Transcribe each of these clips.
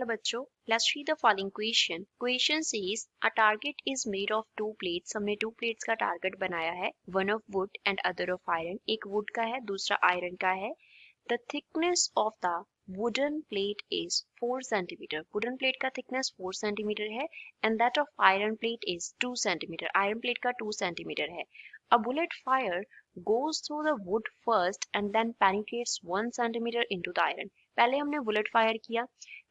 वाले बच्चों, let's read the following question. Question says a target is made of two plates. हमने two plates का target बनाया है, one of wood and other of iron. एक wood का है, दूसरा iron का है. The thickness of the wooden plate is 4 centimeter. Wooden plate का thickness 4 centimeter है and that of iron plate is 2 centimeter. Iron plate का 2 centimeter है. A bullet fire goes through the wood first and then penetrates 1 centimeter into the iron. पहले हमने bullet fire किया,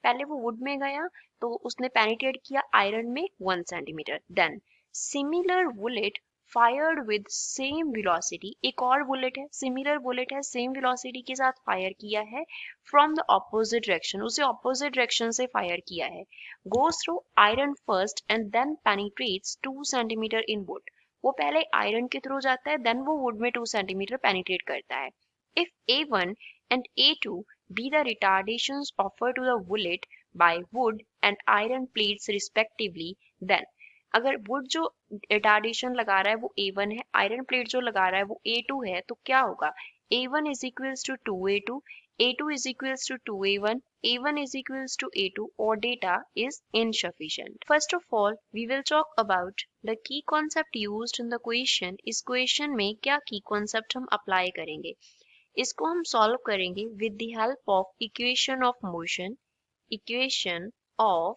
पहले वो would में गया तो उसने पेनिट्रेट किया आयरन में 1 centimetre. Then similar bullet fired with same velocity, एक और बुलेट है, सिमिलर बुलेट है, सेम वेलोसिटी के साथ फायर किया है फ्रॉम द ऑपोजिट डायरेक्शन, उसे ऑपोजिट डायरेक्शन से फायर किया है. Goes through iron first and then penetrates 2 centimetre in wood. वो पहले आयरन के थ्रू जाता है, देन वो वुड में 2 सेंटीमीटर पेनिट्रेट करता है. If A1 and A2 be the retardations offered to the bullet by wood and iron plates respectively, then अगर wood जो retardation लगा रहा है वो A1 है, iron plate जो लगा रहा है वो A2 है, तो क्या होगा? A1 is equals to 2A2, A2 is equals to 2A1, A1 is equals to A2, or data is insufficient. First of all, we will talk about the key concept used in the question. इस question में क्या key concept हम apply करेंगे? इसको हम solve करेंगे with the help of equation of motion. Equation of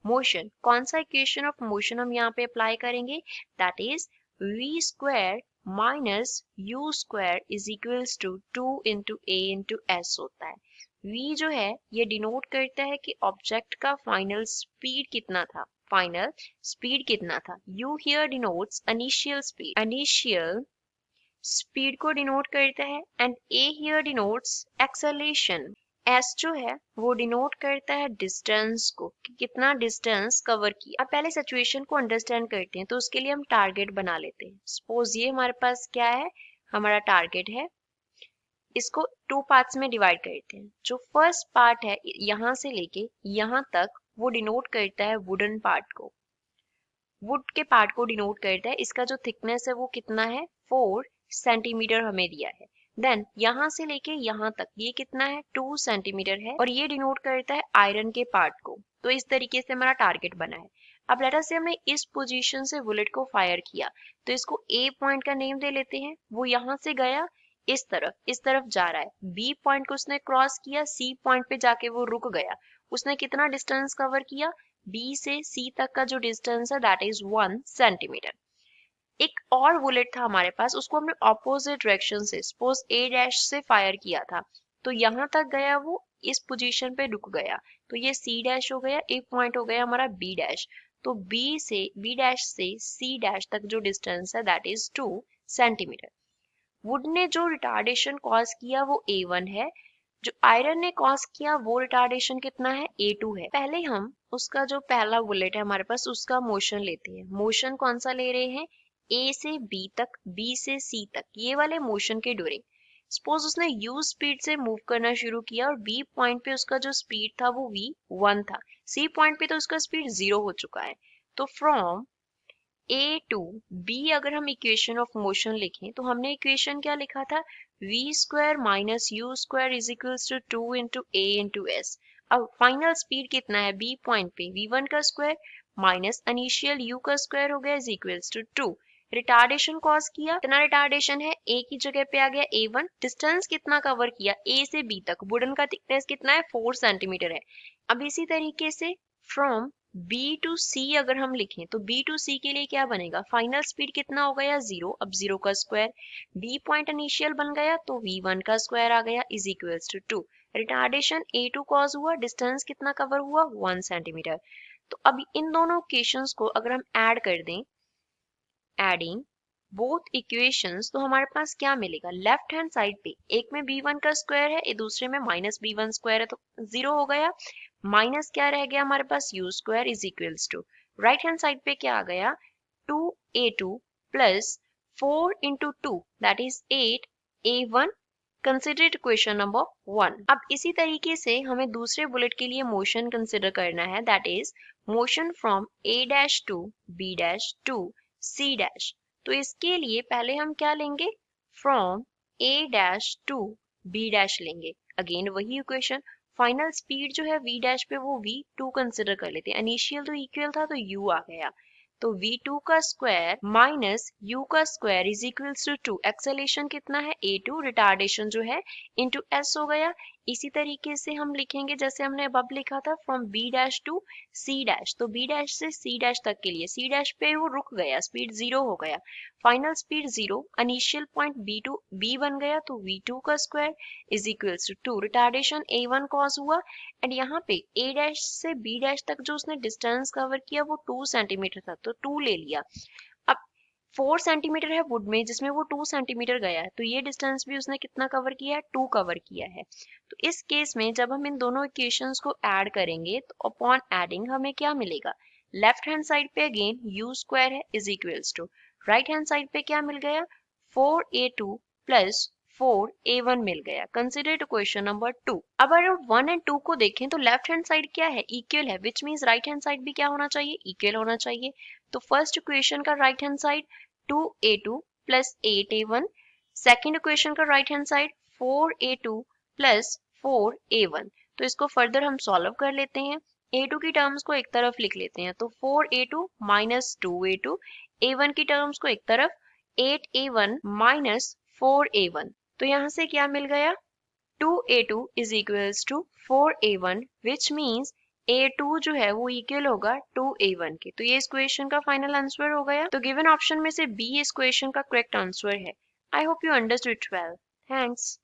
motion, कौन सा इक्वेशन ऑफ मोशन हम यहाँ पे अप्लाई करेंगे? That is v square minus u square is equals to 2 into a into s होता है. v जो है ये डिनोट करता है कि ऑब्जेक्ट का फाइनल स्पीड कितना था, फाइनल स्पीड कितना था. u here denotes initial speed, initial speed को डिनोट करता है and a here denotes acceleration. s जो है वो डिनोट करता है डिस्टेंस को, कि कितना डिस्टेंस कवर किया. अब पहले सिचुएशन को अंडरस्टैंड करते हैं, तो उसके लिए हम टारगेट बना लेते हैं. सपोज ये हमारे पास क्या है, हमारा टारगेट है. इसको 2 पार्ट्स में डिवाइड करते हैं. जो फर्स्ट पार्ट है यहाँ से लेके यहाँ तक वो डिनोट करता है वुडन पार्ट को, वुड के पार्ट को डिनोट करता है. इसका जो थिकनेस है वो कितना है, 4 सेंटीमीटर हमें दिया है. देन यहाँ से लेके यहाँ तक ये कितना है, 2 सेंटीमीटर है, और ये डिनोट करता है आयरन के पार्ट को. तो इस तरीके से हमारा टारगेट बना है. अब लेट अस से हमने इस पोजीशन से बुलेट को फायर किया, तो इसको ए पॉइंट का नेम दे लेते हैं. वो यहाँ से गया इस तरफ जा रहा है. बी पॉइंट को उसने क्रॉस किया, सी पॉइंट पे जाके वो रुक गया. उसने कितना डिस्टेंस कवर किया, B से C तक का जो डिस्टेंस है दैट इज 1 सेंटीमीटर. एक और बुलेट था हमारे पास, उसको हमने ऑपोजिट डायरेक्शन से सपोज A डैश से फायर किया था, तो यहाँ तक गया, वो इस पोजीशन पे रुक गया. तो ये C डैश हो गया, एक पॉइंट हो गया हमारा B डैश. तो B डैश से C डैश तक जो डिस्टेंस है दैट इज 2 सेंटीमीटर. वुड ने जो रिटार्डेशन कॉज किया वो A1 है, जो आयरन ने कॉज किया वो रिटार्डेशन कितना है, A2 है. पहले हम उसका जो पहला बुलेट है हमारे पास उसका मोशन लेते हैं. मोशन कौन सा ले रहे हैं, A से B तक, B से C तक, ये वाले मोशन के ड्यूरिंग. सपोज उसने U स्पीड से मूव करना शुरू किया और B पॉइंट पे उसका जो स्पीड था वो V1 था, C पॉइंट पे तो उसका स्पीड 0 हो चुका है. तो फ्रॉम A टू B अगर हम इक्वेशन ऑफ मोशन लिखें तो हमने इक्वेशन क्या लिखा था, v square minus U square is equals to 2 into a into S. अब फाइनल स्पीड कितना है B पॉइंट पे, v1 का स्क्वायर माइनस इनिशियल u का स्क्वायर हो गया is equals to 2. Retardation cause किया, कितना रिटार्डेशन है, a की जगह पे आ गया A1. डिस्टेंस कितना कवर किया, A से B तक, वुडन का थिकनेस कितना है, 4 सेंटीमीटर है. अब इसी तरीके से फ्रॉम B टू C अगर हम लिखें तो B टू C के लिए क्या बनेगा, फाइनल स्पीड कितना हो गया, 0. अब 0 का स्क्वायर, B पॉइंट इनिशियल बन गया तो V1 का स्क्वायर आ गया is equals to 2. Retardation A2 cause हुआ, डिस्टेंस कितना कवर हुआ, 1 सेंटीमीटर. तो अब इन दोनों इक्वेशंस को अगर हम ऐड कर दें, एडिंग बोथ इक्वेशंस, तो हमारे पास क्या मिलेगा, लेफ्ट हैंड साइड पे एक में B1 का स्क्वायर है, दूसरे में माइनस B1 स्क्वायर है, तो 0 हो गया. माइनस क्या रह गया हमारे पास, u square is equals to, right hand side पे क्या आ गया, 2a2 plus 4 into 2 that is 8a1. Consider equation number 1. अब इसी तरीके से हमें दूसरे बुलेट के लिए मोशन कंसिडर करना है, that is motion from a dash to b dash to c dash. तो इसके लिए पहले हम क्या लेंगे, from a dash to b dash लेंगे. अगेन वही इक्वेशन, फाइनल स्पीड जो है v डैश पे वो v2 कंसिडर कर लेते हैं। इनिशियल तो इक्वल था तो u आ गया, तो v2 का स्क्वायर माइनस u का square is equals to 2। Acceleration कितना है a2, रिटार्डेशन जो है इनटू s हो गया। इसी तरीके से हम लिखेंगे जैसे हमने अब लिखा था from b dash to c dash, तो b डैश से c डैश तक के लिए c डैश पे वो रुक गया, स्पीड 0 हो गया, final speed 0, initial point b2 b बन गया, तो v2 का square is equals to 2, retardation a1 cause हुआ एंड यहाँ पे a डैश से b डैश तक जो उसने डिस्टेंस कवर किया वो 2 सेंटीमीटर था, तो 2 ले लिया। अब 4 सेंटीमीटर है वुड में जिसमें वो 2 सेंटीमीटर गया है, तो ये डिस्टेंस भी उसने कितना कवर किया है, 2 कवर किया है। तो इस केस में जब हम इन दोनों इक्वेशंस को ऐड करेंगे तो अपॉन एडिंग हमें क्या मिलेगा, लेफ्ट हैंड साइड पे अगेन u स्क्वायर है is equals to, right hand side पे क्या मिल गया, 4a2 प्लस 4a1 मिल गया। Consider to question number 2। अब अगर 1 एंड 2 को देखें तो लेफ्ट हैंड साइड क्या है, इक्वल है, which means right hand side भी क्या होना चाहिए, इक्वल होना चाहिए। तो फर्स्ट इक्वेशन का right hand side 2a2 plus 8a1, second equation का right hand side 4a2 plus 4a1। तो इसको फर्दर हम सॉल्व कर लेते हैं, a2 की टर्म्स को एक तरफ लिख लेते हैं, तो 4a2 माइनस 2a2, a1 की टर्म्स को एक तरफ 8a1 माइनस 4a1, तो यहाँ से क्या मिल गया, 2a2 is equals to 4a1 which means a2 जो है वो इक्वल होगा 2a1 के। तो ये इस क्वेश्चन का फाइनल आंसर हो गया। तो गिवन ऑप्शन में से बी इस क्वेश्चन का करेक्ट आंसर है। I hope you understood well. Thanks.